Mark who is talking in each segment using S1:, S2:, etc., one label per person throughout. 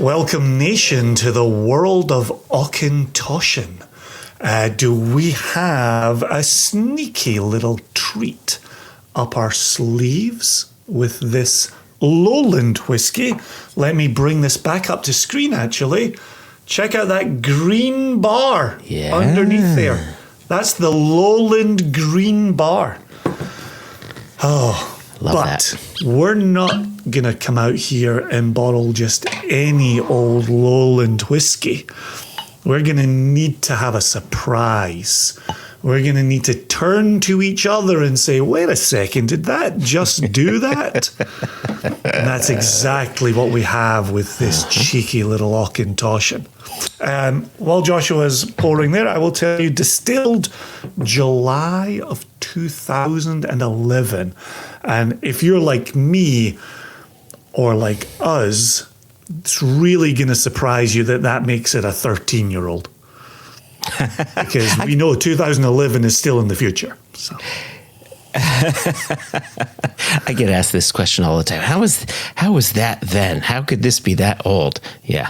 S1: Welcome, nation, to the world of Auchentoshan. Do we have a sneaky little treat up our sleeves with this Lowland whiskey? Let me bring this back up to screen, actually. Check out that green bar underneath there. That's the Lowland green bar. Oh,
S2: Love that.
S1: We're not going to come out here and bottle just any old Lowland whiskey. We're going to need to have a surprise. We're going to need to turn to each other and say, wait a second, did that just do that? And that's exactly what we have with this cheeky little Auchentoshan. While Joshua's pouring there, I will tell you, distilled July of 2011. And if you're like me or like us, it's really going to surprise you that makes it a 13-year-old. Because we know 2011 is still in the future. So.
S2: I get asked this question all the time. How was that then? How could this be that old? Yeah.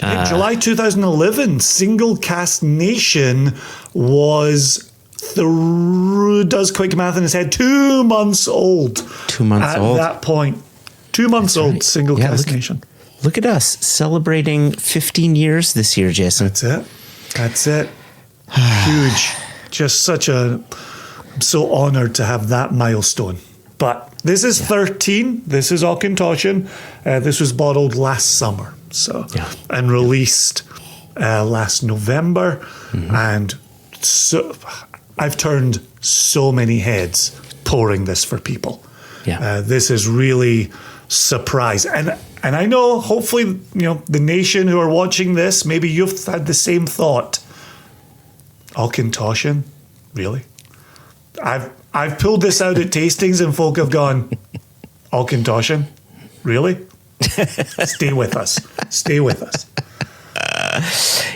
S1: Right? July 2011, single cask nation was, does quick math in his head, 2 months old.
S2: 2 months old.
S1: At that point. 2 months
S2: That's
S1: old,
S2: right.
S1: single cask nation.
S2: Look at us celebrating 15 years this year, Jason.
S1: That's it. Huge. Just such a... I'm so honored to have that milestone. But this is 13. This is Auchentoshan. This was bottled last summer. And released last November. Mm-hmm. And so I've turned so many heads pouring this for people. Yeah. This is really surprise. And I know, hopefully, the nation who are watching this, maybe you've had the same thought. Auchentoshan? Really? I've pulled this out at tastings and folk have gone, Auchentoshan? Really? Stay with us. Stay with us.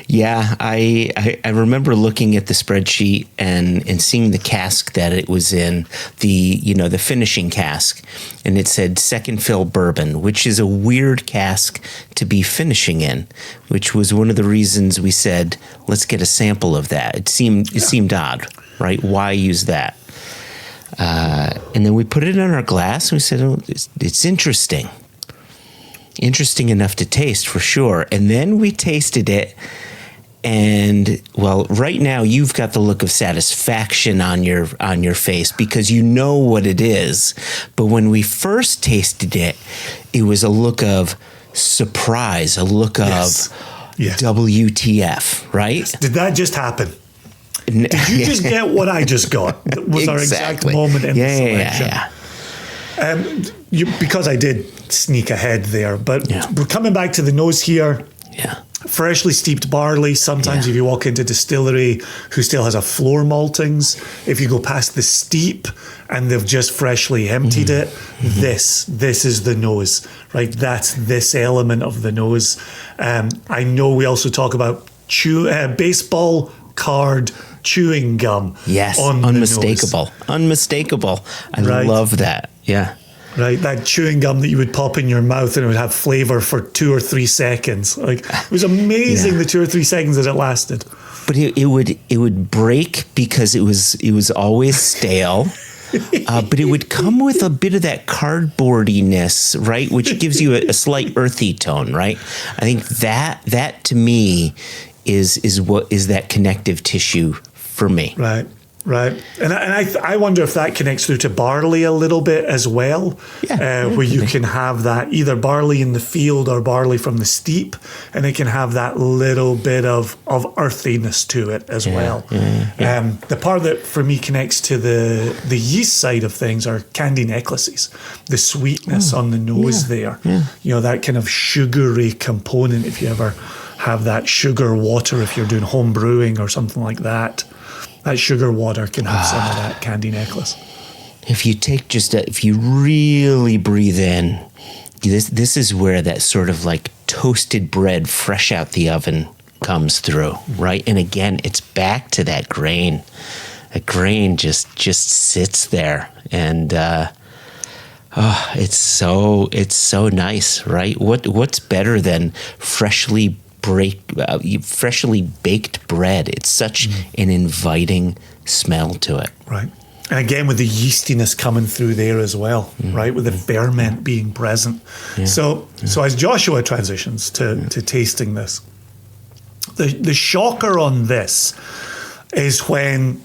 S2: Yeah, I remember looking at the spreadsheet and seeing the cask that it was in, the finishing cask, and it said second fill bourbon, which is a weird cask to be finishing in, which was one of the reasons we said, let's get a sample of that. It seemed odd, right? Why use that? And then we put it in our glass and we said, oh, it's interesting. Interesting enough to taste for sure. And then we tasted it. And well, right now you've got the look of satisfaction on your face because you know what it is. But when we first tasted it, it was a look of surprise, a look of WTF, right?
S1: Did that just happen? Did you just get what I just got? That was our exact moment in the selection. Because I did sneak ahead there, but we're coming back to the nose here.
S2: Yeah.
S1: Freshly steeped barley. Sometimes if you walk into distillery who still has a floor maltings, if you go past the steep and they've just freshly emptied it, this is the nose, right? That's this element of the nose. I know we also talk about baseball card chewing gum.
S2: Yes,
S1: on
S2: unmistakable.
S1: The nose.
S2: Unmistakable. I love that. Yeah.
S1: Right, that chewing gum that you would pop in your mouth and it would have flavor for 2 or 3 seconds. Like, it was amazing the 2 or 3 seconds that it lasted.
S2: But it would break because it was always stale. But it would come with a bit of that cardboardiness, right? Which gives you a slight earthy tone, right? I think that to me is what is that connective tissue for me.
S1: Right. And I wonder if that connects through to barley a little bit as well, where you can have that either barley in the field or barley from the steep, and it can have that little bit of earthiness to it as well. The part that for me connects to the yeast side of things are candy necklaces, the sweetness on the nose there. Yeah. That kind of sugary component, if you ever have that sugar water, if you're doing home brewing or something like that. That sugar water can have some of that candy necklace.
S2: If you take if you really breathe in, this is where that sort of like toasted bread fresh out the oven comes through, right? And again, it's back to that grain. That grain just sits there. And It's so nice, right? What's better than freshly baked bread? It's such an inviting smell to it.
S1: Right. And again, with the yeastiness coming through there as well, right? With the ferment being present.
S2: Yeah.
S1: So as Joshua transitions to tasting this, the shocker on this is when,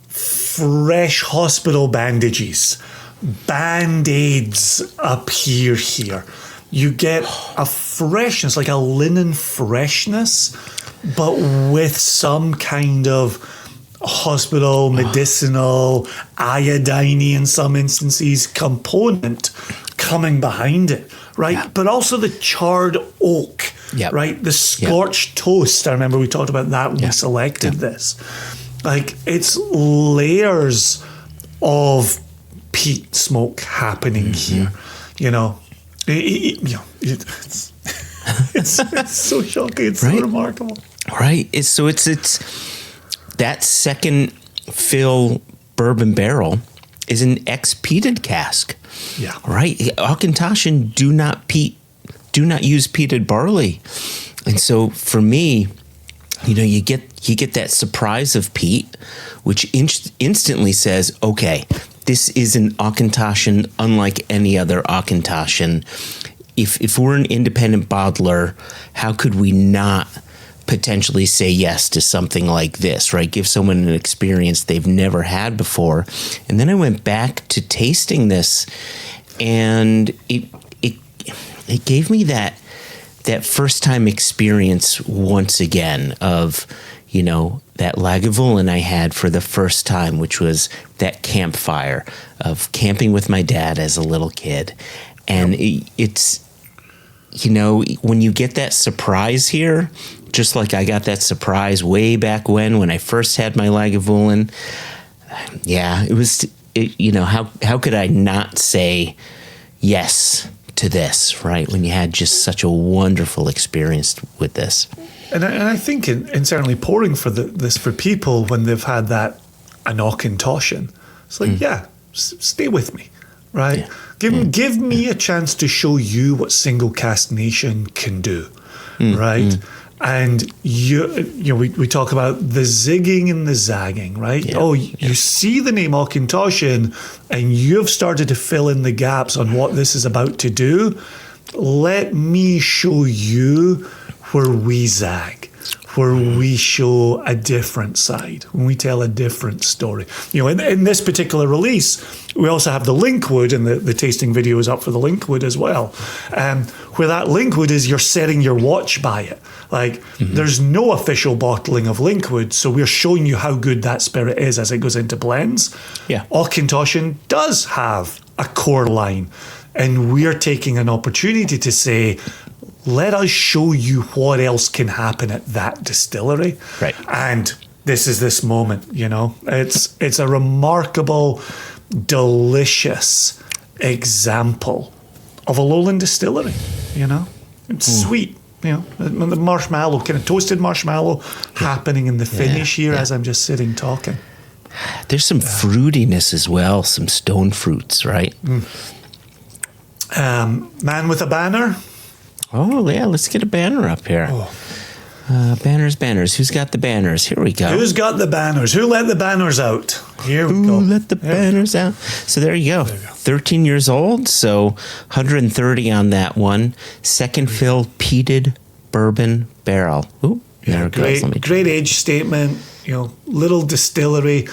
S1: fresh hospital bandages, Band-Aids appear here. You get a freshness, like a linen freshness, but with some kind of hospital, medicinal, iodine in some instances component coming behind it, right? Yeah. But also the charred oak, right? The scorched toast. I remember we talked about that when we selected this. Like, it's layers of peat smoke happening here, it's so shocking. It's so remarkable.
S2: Right. It's that second fill bourbon barrel is an ex-peated cask.
S1: Yeah.
S2: Right. Auchentoshan do not use peated barley. And so for me, you get that surprise of peat, which instantly says, okay, this is an Auchentoshan unlike any other Auchentoshan. If we're an independent bottler, how could we not potentially say yes to something like this, right? Give someone an experience they've never had before. And then I went back to tasting this, and it gave me that first time experience once again of, that Lagavulin I had for the first time, which was that campfire of camping with my dad as a little kid. And it's, when you get that surprise here, just like I got that surprise way back when I first had my Lagavulin, it was, how could I not say yes to this, right? When you had just such a wonderful experience with this.
S1: And I think in certainly pouring for this for people when they've had that an Auchentoshan, it's like, stay with me, right? Yeah. Give me a chance to show you what single cask nation can do, right? And we talk about the zigging and the zagging, right? Yeah. You see the name Auchentoshan and you've started to fill in the gaps on what this is about to do. Let me show you where we zag, where we show a different side, when we tell a different story. In this particular release, we also have the linkwood, and the tasting video is up for the linkwood as well. Where that linkwood is, you're setting your watch by it. Like, there's no official bottling of linkwood, so we're showing you how good that spirit is as it goes into blends.
S2: Yeah.
S1: Auchentoshan does have a core line, and we're taking an opportunity to say, let us show you what else can happen at that distillery.
S2: Right.
S1: And this is this moment, It's a remarkable, delicious example of a Lowland distillery, It's sweet, the marshmallow, kind of toasted marshmallow happening in the finish here as I'm just sitting talking.
S2: There's some fruitiness as well, some stone fruits, right?
S1: Man with a banner.
S2: Oh, yeah, let's get a banner up here. Banners. Who's got the banners? Here we go.
S1: Who's got the banners? Who let the banners out? Here we go.
S2: Who let the banners out? So there you go. 13 years old, so 130 on that one. Second fill peated bourbon barrel. Ooh, there it goes.
S1: Great age statement. Little distillery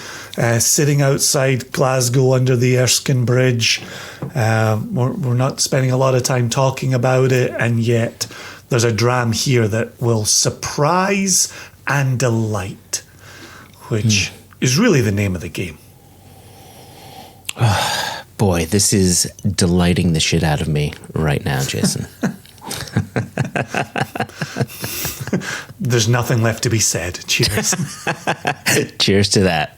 S1: sitting outside Glasgow under the Erskine Bridge. We're not spending a lot of time talking about it, and yet there's a dram here that will surprise and delight, which is really the name of the game.
S2: Boy, this is delighting the shit out of me right now, Jason.
S1: There's nothing left to be said. Cheers.
S2: Cheers to that.